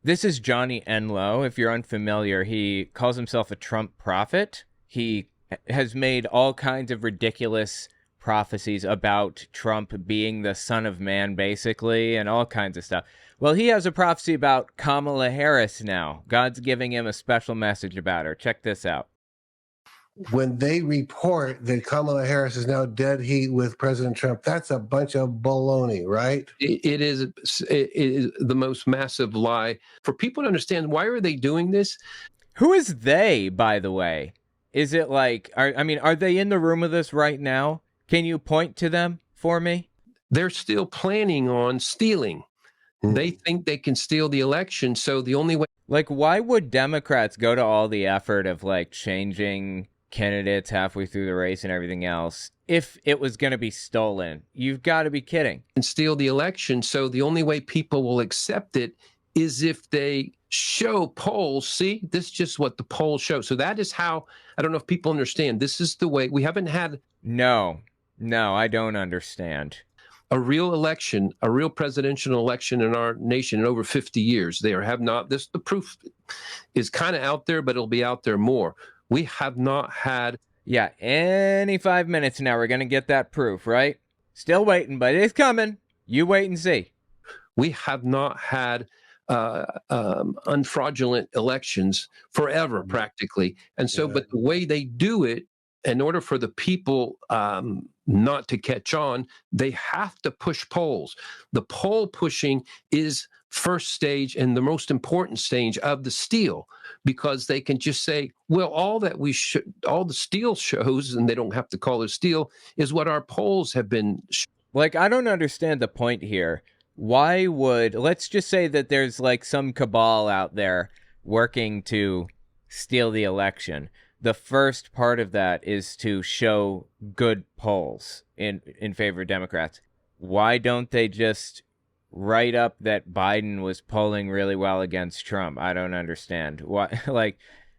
This is Johnny Enlow. If you're unfamiliar, he calls himself a Trump prophet. He has made all kinds of ridiculous prophecies about Trump being the son of man, basically, and all kinds of stuff. Well, he has a prophecy about Kamala Harris now. God's giving him a special message about her. Check this out. When they report that Kamala Harris is now dead heat with President Trump, that's a bunch of baloney, right? It is the most massive lie. For people to understand, why are they doing this? Who is they, by the way? Is it like, are they in the room with us right now? Can you point to them for me? They're still planning on stealing. They think they can steal the election, so the only way... Like, why would Democrats go to all the effort of, like, changing candidates halfway through the race and everything else if it was going to be stolen? You've got to be kidding. And steal the election, so the only way people will accept it is if they show polls. See, this is just what the polls show. So that is how, I don't know if people understand, this is the way. We haven't had... No, I don't understand. A real election, a real presidential election in our nation in over 50 years. There have not, the proof is kind of out there, but it'll be out there more. We have not had... Yeah, any 5 minutes now, we're going to get that proof, right? Still waiting, but it's coming. You wait and see. We have not had unfraudulent elections forever, practically. And so, but the way they do it, in order for the people not to catch on, they have to push polls. The poll pushing is first stage and the most important stage of the steal, because they can just say, well, all the steal shows, and they don't have to call it steal, is what our polls have been. Like, I don't understand the point here. Why would, let's just say that there's like some cabal out there working to steal the election. The first part of that is to show good polls in favor of Democrats. Why don't they just write up that Biden was polling really well against Trump? I don't understand. Why, like,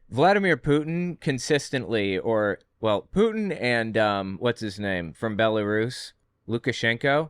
Vladimir Putin consistently, Putin and what's his name from Belarus, Lukashenko,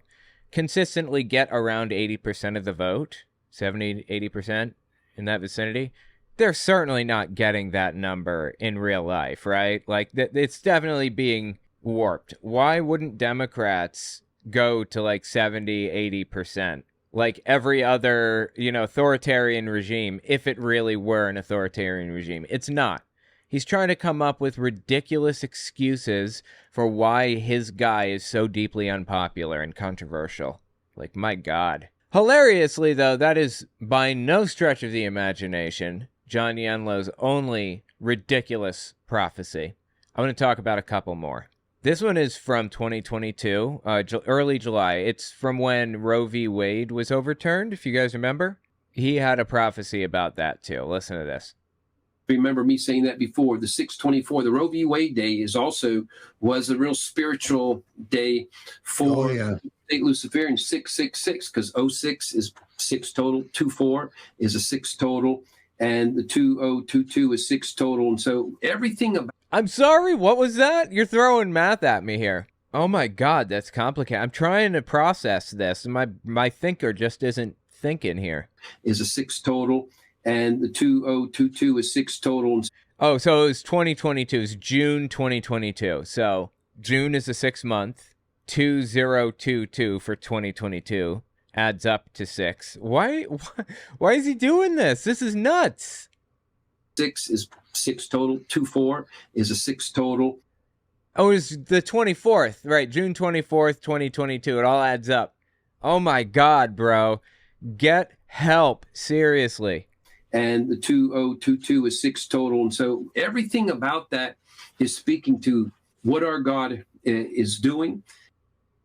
consistently get around 80% of the vote, 70, 80% in that vicinity. They're certainly not getting that number in real life, right? Like, it's definitely being warped. Why wouldn't Democrats go to like 70, 80%? Like every other, authoritarian regime, if it really were an authoritarian regime. It's not. He's trying to come up with ridiculous excuses for why his guy is so deeply unpopular and controversial. Like, my God. Hilariously, though, that is by no stretch of the imagination Johnny Enlow's only ridiculous prophecy. I want to talk about a couple more. This one is from 2022, early July. It's from when Roe v. Wade was overturned, if you guys remember. He had a prophecy about that, too. Listen to this. Remember me saying that before. The 6/24, the Roe v. Wade day was a real spiritual day for St. Luciferian 666, because 06 is 6 total, 24 is a 6 total, and the 2022 is 6 total. And so everything about... I'm sorry, what was that? You're throwing math at me here. Oh my God, that's complicated. I'm trying to process this. My thinker just isn't thinking here. Is a 6 total, and the 2022 is 6 total. Oh, so it was 2022. It's June 2022. So June is a 6 month. 2022 for 2022 adds up to 6. Why is he doing this? This is nuts. 6 is 6 total. 24 is a 6 total. Oh, it's the 24th, right? June 24th, 2022. It all adds up. Oh my God, bro. Get help. Seriously. And the 2022 is 6 total. And so everything about that is speaking to what our God is doing.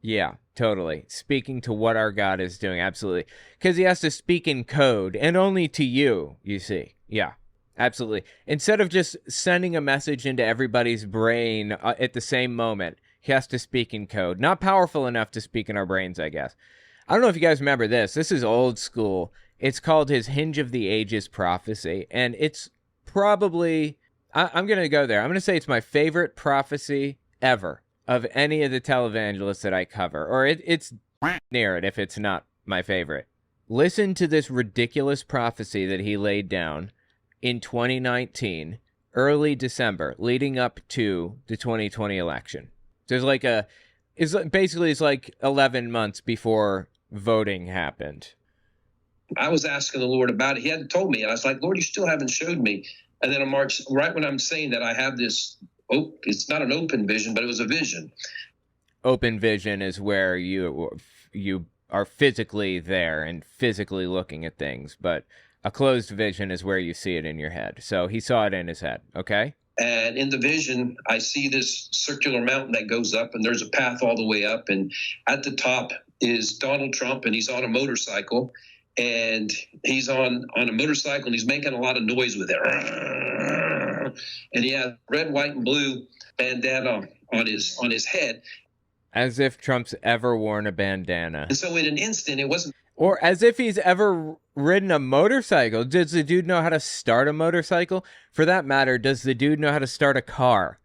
Yeah, totally. Speaking to what our God is doing. Absolutely. Because he has to speak in code, and only to you, you see. Yeah, absolutely. Instead of just sending a message into everybody's brain at the same moment, he has to speak in code. Not powerful enough to speak in our brains, I guess. I don't know if you guys remember this. This is old school. It's called his Hinge of the Ages prophecy, and it's probably, I'm going to go there. I'm going to say it's my favorite prophecy ever of any of the televangelists that I cover, or it's near it if it's not my favorite. Listen to this ridiculous prophecy that he laid down in 2019, early December, leading up to the 2020 election. There's like it's like 11 months before voting happened. I was asking the Lord about it. He hadn't told me. And I was like, Lord, you still haven't showed me. And then on March, right when I'm saying that, I have this, it's not an open vision, but it was a vision. Open vision is where you are physically there and physically looking at things, but a closed vision is where you see it in your head. So he saw it in his head, okay? And in the vision, I see this circular mountain that goes up, and there's a path all the way up. And at the top is Donald Trump, and he's on a motorcycle. And he's on a motorcycle, and he's making a lot of noise with it. And he has red, white, and blue bandana on his head. As if Trump's ever worn a bandana. And so in an instant, it wasn't... Or as if he's ever ridden a motorcycle. Does the dude know how to start a motorcycle? For that matter, does the dude know how to start a car?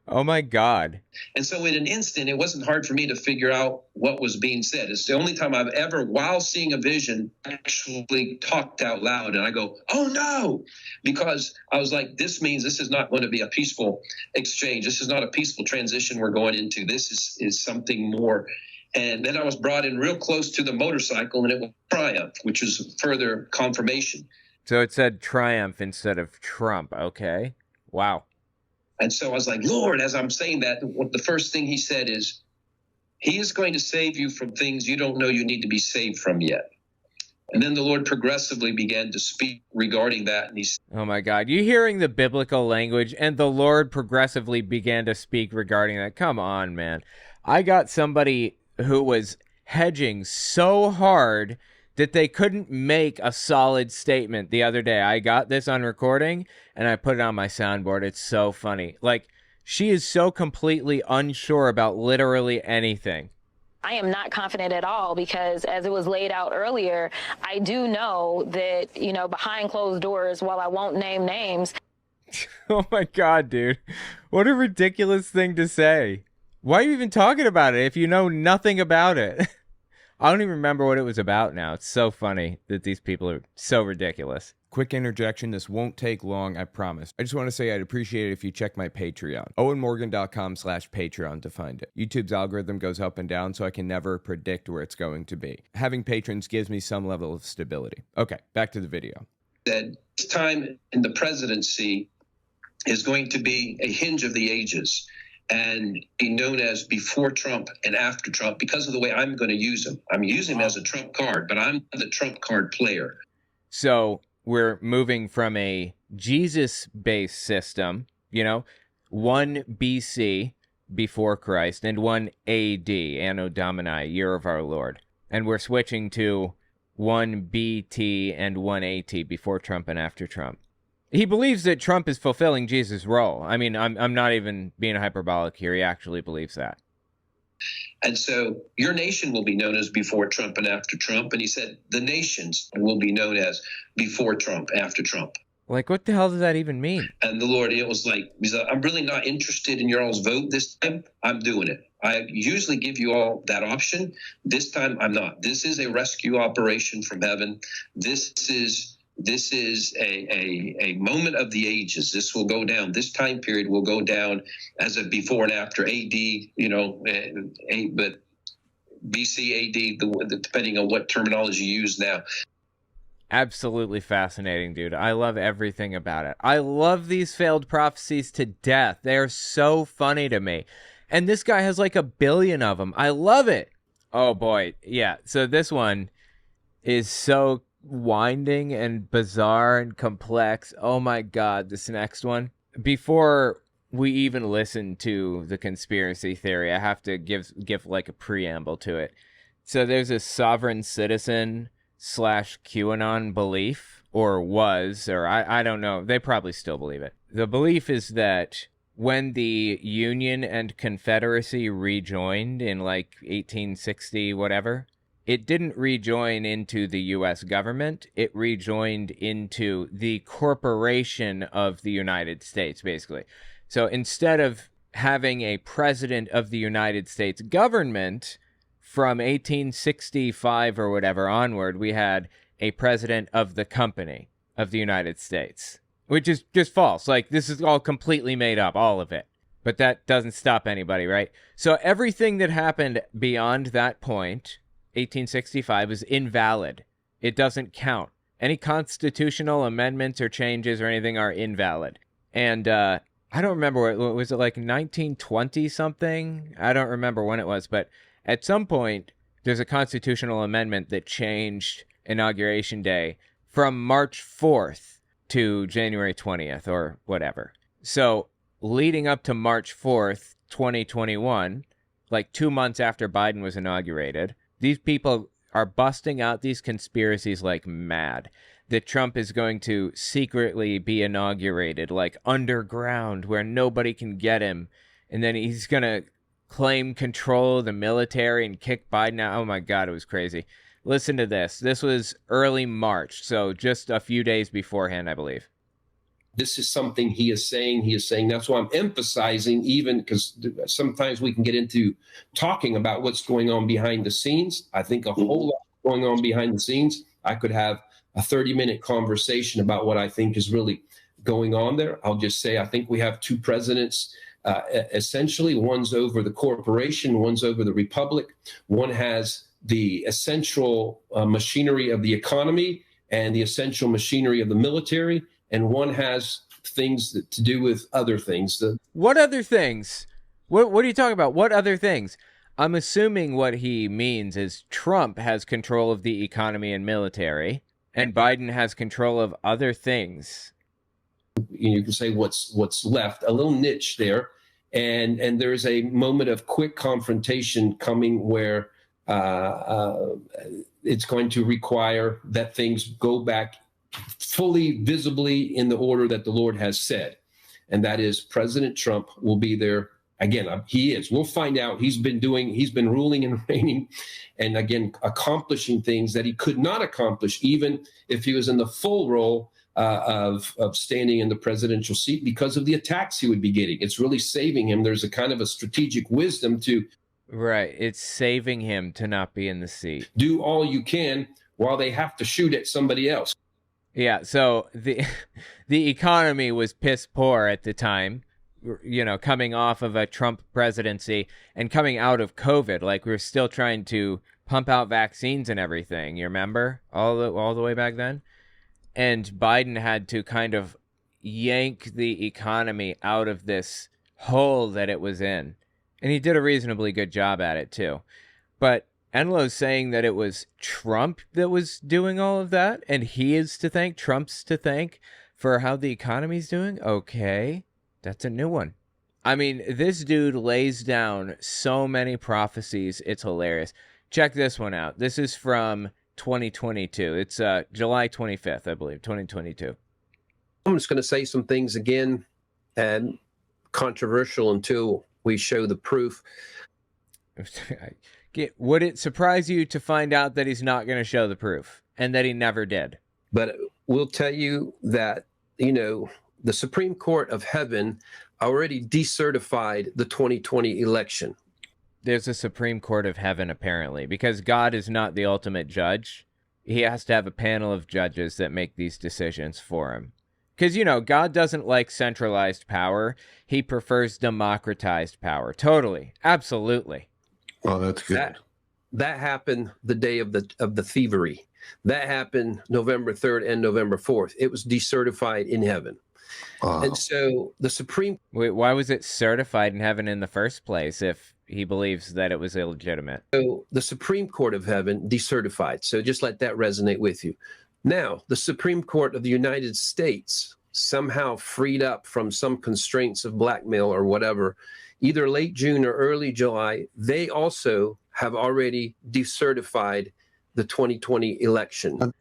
Oh my God. And so in an instant, it wasn't hard for me to figure out what was being said. It's the only time I've ever, while seeing a vision, actually talked out loud. And I go, oh no, because I was like, this means this is not going to be a peaceful exchange. This is not a peaceful transition we're going into. This is something more. And then I was brought in real close to the motorcycle, and it was Triumph, which was further confirmation. So it said Triumph instead of Trump. Okay. Wow. And so I was like, Lord, as I'm saying that, the first thing he said is, he is going to save you from things you don't know you need to be saved from yet. And then the Lord progressively began to speak regarding that. And oh my God, you hearing the biblical language, and the Lord progressively began to speak regarding that. Come on, man. I got somebody who was hedging so hard that they couldn't make a solid statement the other day. I got this on recording, and I put it on my soundboard. It's so funny. Like, she is so completely unsure about literally anything. I am not confident at all because, as it was laid out earlier, I do know that, behind closed doors, while I won't name names. Oh my God, dude. What a ridiculous thing to say. Why are you even talking about it if you know nothing about it? I don't even remember what it was about now. It's so funny that these people are so ridiculous. Quick interjection. This won't take long, I promise. I just want to say I'd appreciate it if you check my Patreon. OwenMorgan.com/Patreon to find it. YouTube's algorithm goes up and down, so I can never predict where it's going to be. Having patrons gives me some level of stability. Okay, back to the video. That this time in the presidency is going to be a hinge of the ages and be known as before Trump and after Trump because of the way I'm going to use him. I'm using him as a Trump card, but I'm the Trump card player. So we're moving from a Jesus-based system, 1 BC, before Christ, and 1 AD, Anno Domini, year of our Lord. And we're switching to 1 BT and 1 AT, before Trump and after Trump. He believes that Trump is fulfilling Jesus' role. I mean, I'm not even being hyperbolic here. He actually believes that. And so your nation will be known as before Trump and after Trump. And he said the nations will be known as before Trump, after Trump. Like, what the hell does that even mean? And the Lord, it was like, I'm really not interested in your all's vote this time. I'm doing it. I usually give you all that option. This time, I'm not. This is a rescue operation from heaven. This is a moment of the ages. This will go down. This time period will go down as a before and after AD, but BC, AD, depending on what terminology you use now. Absolutely fascinating, dude. I love everything about it. I love these failed prophecies to death. They are so funny to me. And this guy has like 1 billion of them. I love it. Oh, boy. Yeah. So this one is so winding and bizarre and complex. Oh my God, this next one. Before we even listen to the conspiracy theory, I have to give like a preamble to it. So there's a sovereign citizen / QAnon belief, or was, or I don't know. They probably still believe it. The belief is that when the Union and Confederacy rejoined in like 1860, whatever, it didn't rejoin into the U.S. government. It rejoined into the corporation of the United States, basically. So instead of having a president of the United States government from 1865 or whatever onward, we had a president of the company of the United States, which is just false. Like, this is all completely made up, all of it. But that doesn't stop anybody, right? So everything that happened beyond that point, 1865, is invalid. It doesn't count. Any constitutional amendments or changes or anything are invalid. And I don't remember, what was it, like 1920 something? I don't remember when it was, but at some point, there's a constitutional amendment that changed Inauguration Day from March 4th to January 20th or whatever. So leading up to March 4th, 2021, like 2 months after Biden was inaugurated, these people are busting out these conspiracies like mad. That Trump is going to secretly be inaugurated, like underground, where nobody can get him. And then he's going to claim control of the military and kick Biden out. Oh my God, it was crazy. Listen to this. This was early March, so just a few days beforehand, I believe. This is something he is saying. He is saying. That's why I'm emphasizing, even because sometimes we can get into talking about what's going on behind the scenes. I think a whole lot going on behind the scenes. I could have a 30-minute conversation about what I think is really going on there. I'll just say I think we have two presidents. Essentially, one's over the corporation, one's over the republic. One has the essential machinery of the economy and the essential machinery of the military. And one has things to do with other things. What other things? What are you talking about? What other things? I'm assuming what he means is Trump has control of the economy and military, and Biden has control of other things. You can say what's left, a little niche there. And there's a moment of quick confrontation coming where it's going to require that things go back fully visibly in the order that the Lord has said. And that is President Trump will be there. Again, he is. We'll find out. He's been ruling and reigning and again, accomplishing things that he could not accomplish even if he was in the full role of standing in the presidential seat because of the attacks he would be getting. It's really saving him. There's a kind of a strategic wisdom to. Right. It's saving him to not be in the seat. Do all you can while they have to shoot at somebody else. Yeah, so the economy was piss poor at the time, you know, coming off of a Trump presidency and coming out of COVID. Like, we were still trying to pump out vaccines and everything. You remember all the way back then? And Biden had to kind of yank the economy out of this hole that it was in. And he did a reasonably good job at it too. But Enlow's saying that it was Trump that was doing all of that, and he is to thank, Trump's to thank for how the economy's doing? Okay, that's a new one. I mean, this dude lays down so many prophecies, it's hilarious. Check this one out. This is from 2022. It's July 25th, I believe, 2022. I'm just going to say some things again, and controversial until we show the proof. Would it surprise you to find out that he's not going to show the proof and that he never did? But we'll tell you that, you know, the Supreme Court of Heaven already decertified the 2020 election. There's a Supreme Court of Heaven, apparently, because God is not the ultimate judge. He has to have a panel of judges that make these decisions for him. Because, you know, God doesn't like centralized power. He prefers democratized power. Totally. Absolutely. Oh, that's good. That happened the day of the thievery. That happened November 3rd and November 4th. It was decertified in heaven. And so the Supreme... Wait, why was it certified in heaven in the first place if he believes that it was illegitimate? So the Supreme Court of Heaven decertified. So just let that resonate with you. Now, the Supreme Court of the United States somehow freed up from some constraints of blackmail or whatever, either late June or early July, they also have already decertified the 2020 election.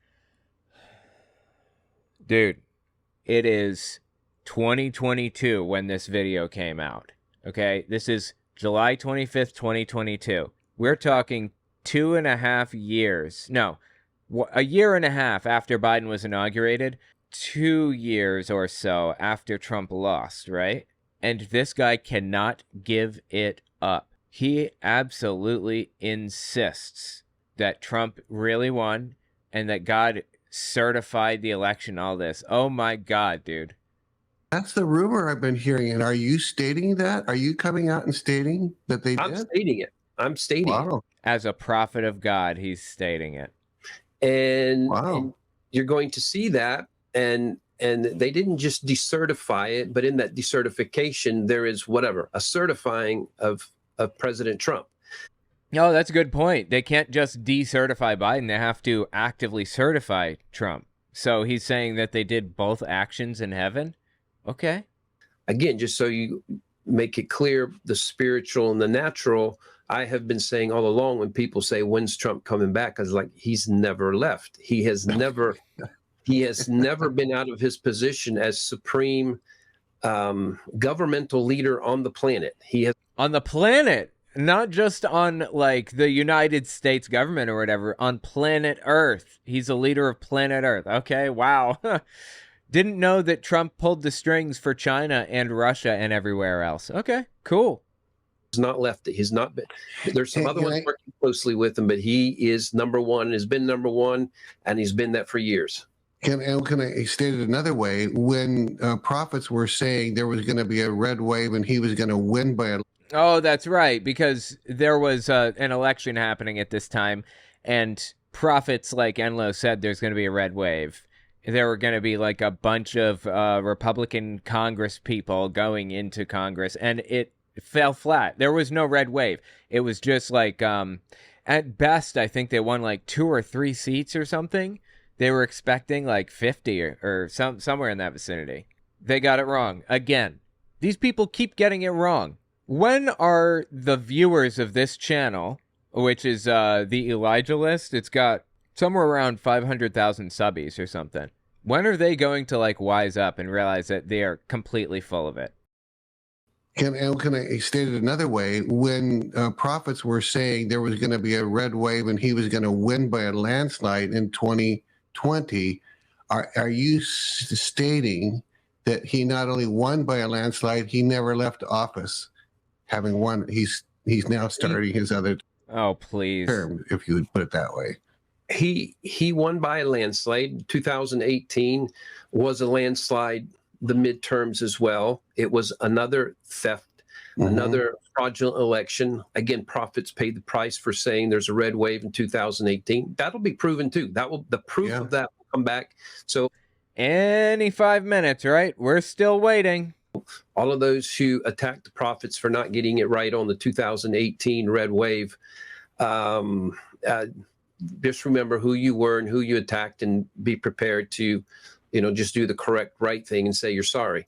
Dude, it is 2022 when this video came out. Okay, this is July 25th, 2022. We're talking 2.5 years. No, a year and a half after Biden was inaugurated, 2 years or so after Trump lost, right? And this guy cannot give it up. He absolutely insists that Trump really won and that God certified the election, all this. Oh my God, dude. That's the rumor I've been hearing. And are you stating that? Are you coming out and stating that they I'm did? stating it. I'm stating it. Wow. As a prophet of God, he's stating it. And, Wow. and you're going to see that. And they didn't just decertify it, but in that decertification, there is a certifying of President Trump. No, that's a good point. They can't just decertify Biden. They have to actively certify Trump. So he's saying that they did both actions in heaven? Okay. Again, just so you make it clear, the spiritual and the natural, I have been saying all along when people say, when's Trump coming back? I was like, he's never left. He has never been out of his position as supreme governmental leader on the planet. He has On the planet, not just on like the United States government or whatever, on planet Earth. He's a leader of planet Earth. Okay, wow. Didn't know that Trump pulled the strings for China and Russia and everywhere else. Okay, cool. not left it. He's not been. There's some other ones working closely with him, but he is number one, has been number one, and he's been that for years. Can I state it another way? When prophets were saying there was going to be a red wave and he was going to win by a... Oh, that's right, because there was an election happening at this time, and prophets like Enlow said there's going to be a red wave. There were going to be like a bunch of Republican Congress people going into Congress, and it fell flat. There was no red wave. It was just like, at best, I think they won like 2 or 3 seats or something. They were expecting like 50 or somewhere in that vicinity. They got it wrong. Again, these people keep getting it wrong. When are the viewers of this channel, which is the Elijah list, it's got somewhere around 500,000 subbies or something. When are they going to like wise up and realize that they are completely full of it? Can I state it another way? When prophets were saying there was going to be a red wave and he was going to win by a landslide in 2020, are you stating that he not only won by a landslide, he never left office? Having won, he's now starting his other term, if you would put it that way. He won by a landslide. 2018 was a landslide, the midterms as well. It was another theft, another fraudulent election. Again, prophets paid the price for saying there's a red wave in 2018. That'll be proven too. The proof of that will come back. So any 5 minutes, right? We're still waiting. All of those who attacked the prophets for not getting it right on the 2018 red wave, just remember who you were and who you attacked, and be prepared to, just do the correct, right thing and say you're sorry.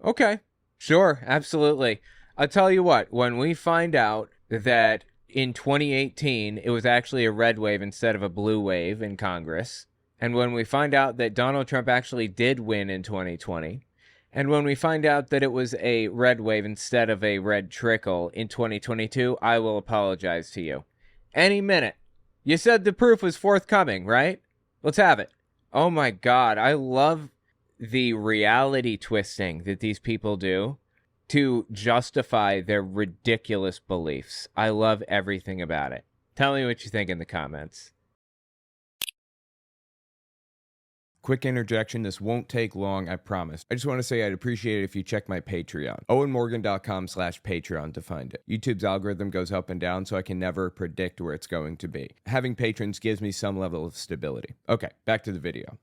Okay, sure, absolutely. I'll tell you what, when we find out that in 2018 it was actually a red wave instead of a blue wave in Congress, and when we find out that Donald Trump actually did win in 2020, and when we find out that it was a red wave instead of a red trickle in 2022, I will apologize to you. Any minute. You said the proof was forthcoming, right? Let's have it. Oh my God, I love the reality twisting that these people do to justify their ridiculous beliefs. I love everything about it. Tell me what you think in the comments. Quick interjection, this won't take long, I promise. I just want to say I'd appreciate it if you check my Patreon. OwenMorgan.com/Patreon to find it. YouTube's algorithm goes up and down, so I can never predict where it's going to be. Having patrons gives me some level of stability. Okay, back to the video.